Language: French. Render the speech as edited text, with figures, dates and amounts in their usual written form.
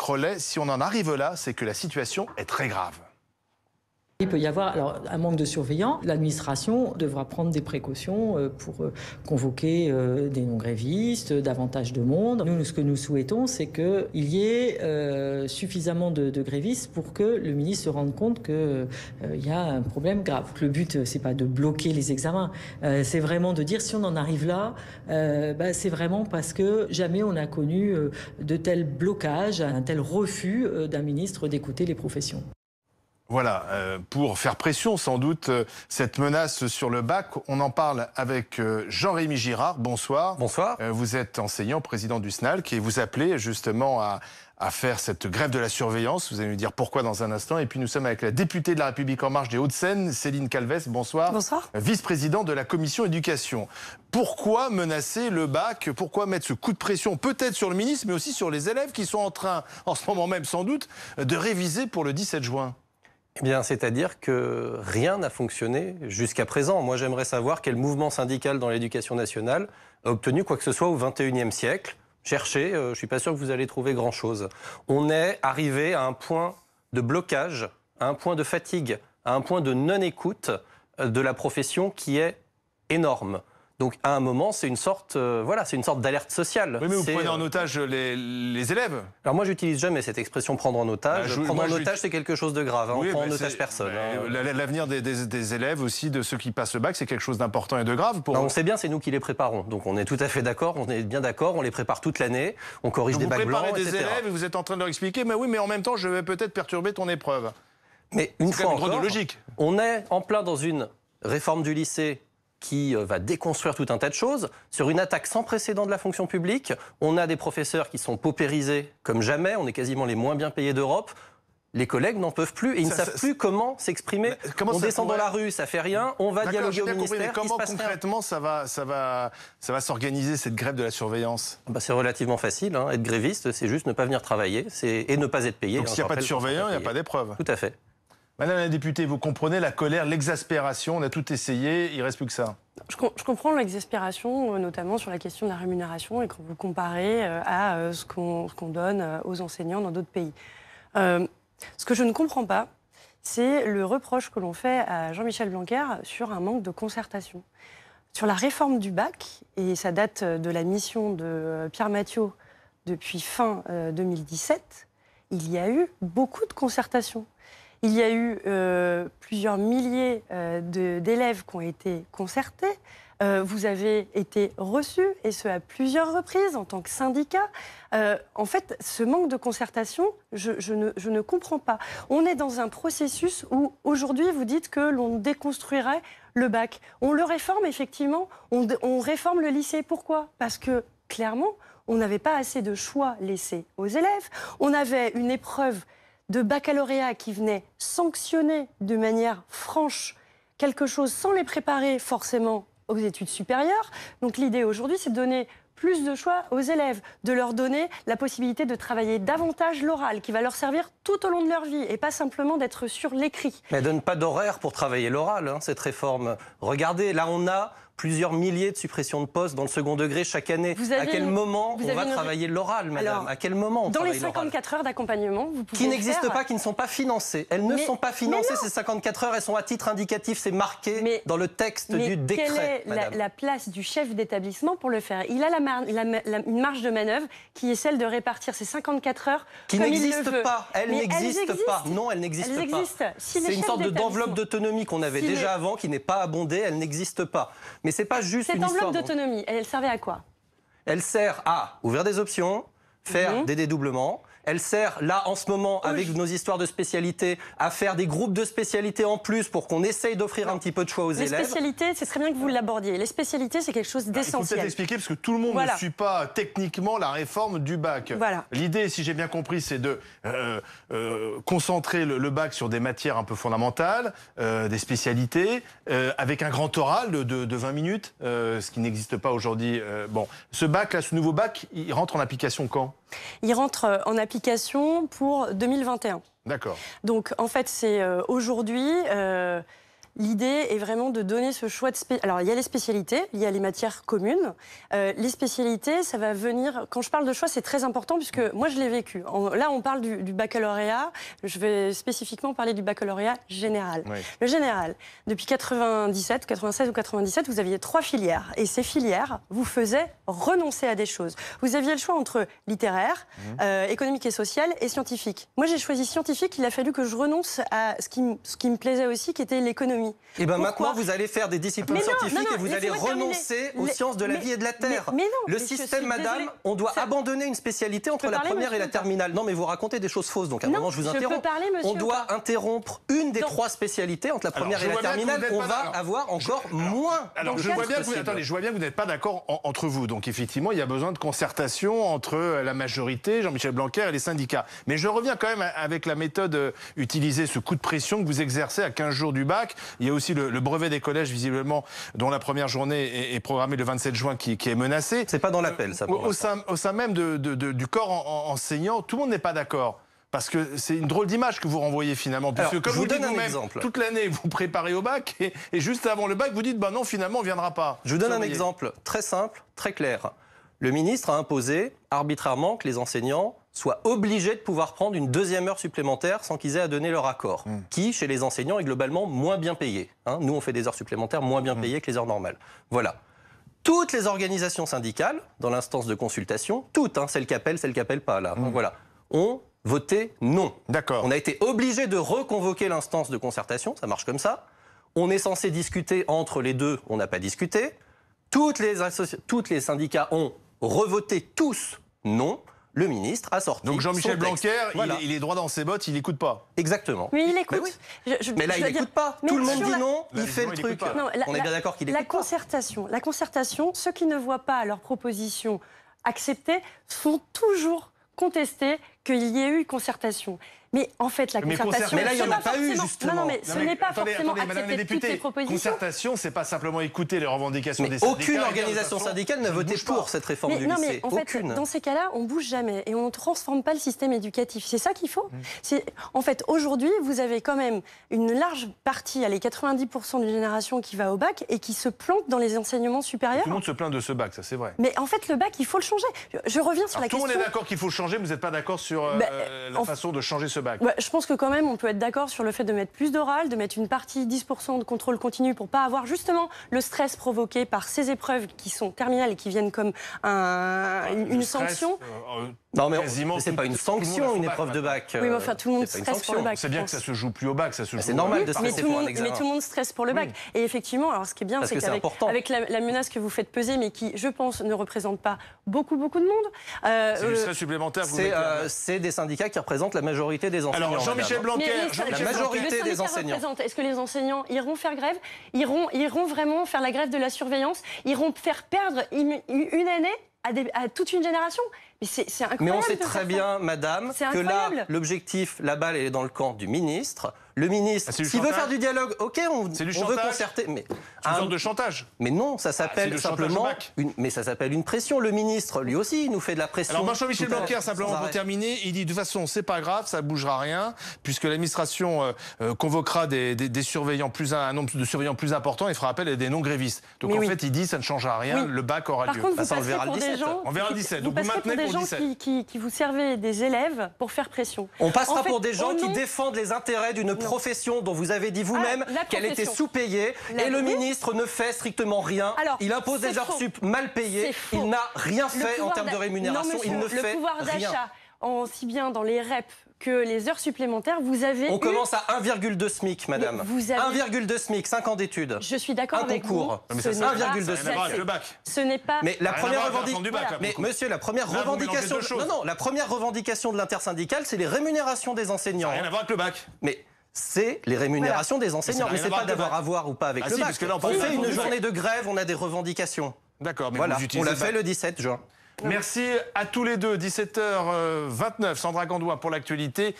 relais. Si on en arrive là, c'est que la situation est très grave. Il peut y avoir alors, un manque de surveillants. L'administration devra prendre des précautions pour convoquer des non-grévistes, davantage de monde. Nous, ce que nous souhaitons, c'est qu'il y ait suffisamment de grévistes pour que le ministre se rende compte qu'il y a un problème grave. Le but, c'est pas de bloquer les examens, c'est vraiment de dire si on en arrive là, c'est vraiment parce que jamais on a connu de tels blocages, un tel refus d'un ministre d'écouter les professions. Voilà, pour faire pression sans doute, cette menace sur le bac, on en parle avec Jean-Rémy Girard. Bonsoir. Bonsoir. Vous êtes enseignant, président du SNALC, et vous appelez justement à faire cette grève de la surveillance. Vous allez nous dire pourquoi dans un instant. Et puis nous sommes avec la députée de La République En Marche des Hauts-de-Seine, Céline Calvez. Bonsoir. Bonsoir. Vice-présidente de la commission éducation. Pourquoi menacer le bac? Pourquoi mettre ce coup de pression peut-être sur le ministre, mais aussi sur les élèves qui sont en train, en ce moment même sans doute, de réviser pour le 17 juin? Eh bien, c'est-à-dire que rien n'a fonctionné jusqu'à présent. Moi, j'aimerais savoir quel mouvement syndical dans l'éducation nationale a obtenu quoi que ce soit au XXIe siècle. Cherchez, je ne suis pas sûr que vous allez trouver grand-chose. On est arrivé à un point de blocage, à un point de fatigue, à un point de non-écoute de la profession qui est énorme. Donc, à un moment, c'est une sorte, c'est une sorte d'alerte sociale. Oui, mais vous prenez en otage les élèves. Alors moi, j'utilise jamais cette expression prendre en otage. Prendre en otage, c'est quelque chose de grave. Oui, on prend en otage personne. L'avenir des élèves aussi, de ceux qui passent le bac, c'est quelque chose d'important et de grave pour eux. On sait bien, c'est nous qui les préparons. Donc on est tout à fait d'accord, on est bien d'accord, on les prépare toute l'année, on corrige des bacs blancs, etc. Vous préparez des élèves et vous êtes en train de leur expliquer, mais oui, mais en même temps, je vais peut-être perturber ton épreuve. Mais une fois encore, logique. On est en plein dans une réforme du lycée qui va déconstruire tout un tas de choses, sur une attaque sans précédent de la fonction publique. On a des professeurs qui sont paupérisés comme jamais, on est quasiment les moins bien payés d'Europe. Les collègues n'en peuvent plus et ils ne savent plus comment s'exprimer. On descend dans la rue, ça fait rien, on va dialoguer au ministère. Comment concrètement ça va s'organiser cette grève de la surveillance? C'est relativement facile, hein. Être gréviste, c'est juste ne pas venir travailler et ne pas être payé. Donc s'il n'y a pas de surveillant, il n'y a pas d'épreuve. Tout à fait. Madame la députée, vous comprenez la colère, l'exaspération, on a tout essayé, il ne reste plus que ça. Je comprends l'exaspération, notamment sur la question de la rémunération, et quand vous comparez à ce qu'on donne aux enseignants dans d'autres pays. Ce que je ne comprends pas, c'est le reproche que l'on fait à Jean-Michel Blanquer sur un manque de concertation. Sur la réforme du bac, et ça date de la mission de Pierre Mathiot depuis fin 2017, il y a eu beaucoup de concertation. Il y a eu plusieurs milliers d'élèves qui ont été concertés. Vous avez été reçus, et ce à plusieurs reprises, en tant que syndicat. En fait, ce manque de concertation, je ne comprends pas. On est dans un processus où, aujourd'hui, vous dites que l'on déconstruirait le bac. On le réforme, effectivement. On réforme le lycée. Pourquoi? Parce que, clairement, on n'avait pas assez de choix laissés aux élèves. On avait une épreuve de baccalauréat qui venait sanctionner de manière franche quelque chose sans les préparer forcément aux études supérieures. Donc l'idée aujourd'hui, c'est de donner plus de choix aux élèves, de leur donner la possibilité de travailler davantage l'oral, qui va leur servir tout au long de leur vie, et pas simplement d'être sur l'écrit. Mais elle ne donne pas d'horaire pour travailler l'oral, hein, cette réforme. Regardez, là on a plusieurs milliers de suppressions de postes dans le second degré chaque année. À quel moment on va travailler l'oral, madame? Alors, à quel moment on dans travaille les 54 heures d'accompagnement, vous pouvez qui n'existent pas, qui ne sont pas financées. Elles ne sont pas financées, ces 54 heures, elles sont à titre indicatif, c'est marqué dans le texte du décret. Quelle est la place du chef d'établissement pour le faire? Il a une marge de manœuvre qui est celle de répartir ces 54 heures qui n'existe pas. Elle n'existe pas. Non, elle n'existe pas. C'est une sorte d'enveloppe d'autonomie qu'on avait déjà avant, qui n'est pas abondée, elle n'existe pas. Mais c'est pas juste une histoire. Cette enveloppe d'autonomie, elle servait à quoi? Elle sert à ouvrir des options, faire des dédoublements. Elle sert, là, en ce moment, avec nos histoires de spécialités, à faire des groupes de spécialités en plus pour qu'on essaye d'offrir un petit peu de choix aux élèves. Les spécialités, c'est très bien que vous l'abordiez. Les spécialités, c'est quelque chose d'essentiel. Il faut peut-être expliquer, parce que tout le monde ne suit pas techniquement la réforme du bac. L'idée, si j'ai bien compris, c'est de concentrer le bac sur des matières un peu fondamentales, des spécialités, avec un grand oral de 20 minutes, ce qui n'existe pas aujourd'hui. Ce bac, là, ce nouveau bac, il rentre en application quand? Il rentre en application pour 2021. D'accord. Donc, en fait, c'est aujourd'hui l'idée est vraiment de donner ce choix de... Alors, il y a les spécialités, il y a les matières communes. Les spécialités, ça va venir... Quand je parle de choix, c'est très important, puisque moi, je l'ai vécu. Là, on parle du baccalauréat. Je vais spécifiquement parler du baccalauréat général. Oui. Le général, depuis 96 ou 97, vous aviez 3 filières. Et ces filières vous faisaient renoncer à des choses. Vous aviez le choix entre littéraire, économique et social, et scientifique. Moi, j'ai choisi scientifique. Il a fallu que je renonce à ce qui me plaisait aussi, qui était l'économie. Et bien maintenant, vous allez faire des disciplines scientifiques et vous allez renoncer aux sciences de la vie et de la terre. Mais non, le système, madame, on doit abandonner une spécialité entre la première et la terminale. Non, mais vous racontez des choses fausses, donc à un moment, je vous interromps. On doit interrompre une des 3 spécialités entre la première et la terminale. On va avoir encore moins. Alors, je vois bien que vous n'êtes pas d'accord entre vous. Donc, effectivement, il y a besoin de concertation entre la majorité, Jean-Michel Blanquer, et les syndicats. Mais je reviens quand même avec la méthode utilisée, ce coup de pression que vous exercez à 15 jours du bac. Il y a aussi le brevet des collèges, visiblement, dont la première journée est programmée le 27 juin, qui est menacée. C'est pas dans l'appel, ça. Au sein même du corps enseignant, tout le monde n'est pas d'accord. Parce que c'est une drôle d'image que vous renvoyez finalement. Puisque alors, comme je vous donne dites un exemple. Toute l'année, vous préparez au bac et juste avant le bac, vous dites bah non, finalement, on ne viendra pas. Je vous donne un exemple très simple, très clair. Le ministre a imposé arbitrairement que les enseignants soient obligés de pouvoir prendre une 2e heure supplémentaire sans qu'ils aient à donner leur accord. Qui, chez les enseignants, est globalement moins bien payé. Nous, on fait des heures supplémentaires moins bien payées que les heures normales. Voilà. Toutes les organisations syndicales, dans l'instance de consultation, toutes, celles qui appellent pas, là, voilà, ont voté non. D'accord. On a été obligé de reconvoquer l'instance de concertation, ça marche comme ça. On est censé discuter entre les deux, on n'a pas discuté. Toutes les syndicats ont revoté tous non. Le ministre a sorti. Donc Jean-Michel Blanquer, voilà. il est droit dans ses bottes, il n'écoute pas. Exactement. Mais il écoute. Mais, oui. Mais là, il n'écoute pas. Tout le monde dit non, il fait le truc. Non, on est bien d'accord qu'il écoute pas. La concertation, ceux qui ne voient pas leurs propositions acceptées font toujours contester qu'il y ait eu concertation. Mais en fait, la concertation... Mais là, il n'y en a pas eu, justement. Non, mais ce n'est pas forcément accepter toutes ces propositions. Concertation, c'est pas simplement écouter les revendications des syndicats. Aucune organisation syndicale n'a voté pour cette réforme du lycée. Mais en fait, dans ces cas-là, on ne bouge jamais et on ne transforme pas le système éducatif. C'est ça qu'il faut. En fait, aujourd'hui, vous avez quand même une large partie, les 90% d'une génération qui va au bac et qui se plante dans les enseignements supérieurs. Tout le monde se plaint de ce bac, ça c'est vrai. Mais en fait, le bac, il faut le changer. Je reviens sur la question... Tout le monde est d'accord qu'il faut le changer, vous n'êtes pas d'accord sur la façon de changer ce bac. Je pense que quand même, on peut être d'accord sur le fait de mettre plus d'oral, de mettre une partie 10% de contrôle continu pour pas avoir justement le stress provoqué par ces épreuves qui sont terminales et qui viennent comme une sanction. Non, mais c'est pas une sanction, une épreuve de bac. Oui, mais enfin, tout le monde stresse pour le bac. C'est bien que ça se joue plus au bac, ça se joue. C'est normal de stresser pour un examen. Mais tout le monde stresse pour le bac. Et effectivement, alors ce qui est bien, c'est qu'avec la menace que vous faites peser, mais qui, je pense, ne représente pas beaucoup de monde. C'est du stress supplémentaire. C'est des syndicats qui représentent la majorité des enseignants. Alors, Jean-Michel Blanquer, la majorité des enseignants. Est-ce que les enseignants iront faire grève, iront vraiment faire la grève de la surveillance, iront faire perdre une année à toute une génération? Mais c'est incroyable. Mais on sait très bien, madame, que là, l'objectif, la balle, elle est dans le camp du ministre. Le ministre, s'il veut faire du dialogue, ok, on veut concerter. Mais c'est une sorte de chantage. Mais non, ça s'appelle simplement mais ça s'appelle une pression. Le ministre, lui aussi, il nous fait de la pression. Alors, Jean-Michel Blanquer, simplement pour terminer, il dit de toute façon, c'est pas grave, ça bougera rien, puisque l'administration convoquera un nombre de surveillants plus important et fera appel à des non-grévistes. Donc en fait, il dit ça ne changera rien, le bac aura lieu. Par contre, on verra le 17. On verra le 17. Donc vous maintenez pour le 17. Qui vous servez des élèves pour faire pression. On passera pour des gens qui défendent les intérêts d'une profession dont vous avez dit vous-même qu'elle était sous-payée et le ministre ne fait strictement rien. Il impose des heures sup mal payées. Il n'a rien fait en termes de rémunération. Il ne fait rien. Le pouvoir d'achat, aussi bien dans les REP que les heures supplémentaires, vous avez commence à 1,2 SMIC, madame. 1,2 SMIC, 5 ans d'études. Je suis d'accord avec vous. Mais c'est 1,2 SMIC. Ce n'est pas... Mais la première revendication... Mais monsieur, la première revendication... Non, la première revendication de l'intersyndicale, c'est les rémunérations des enseignants. Ça n'a rien à voir avec le bac. Mais c'est les rémunérations des enseignants. Mais c'est pas d'avoir à voir ou pas avec le bac. On fait une journée de grève, on a des revendications. D'accord, mais voilà, on l'a fait le 17 juin. Merci à tous les deux. 17h29, Sandra Gandoin pour l'actualité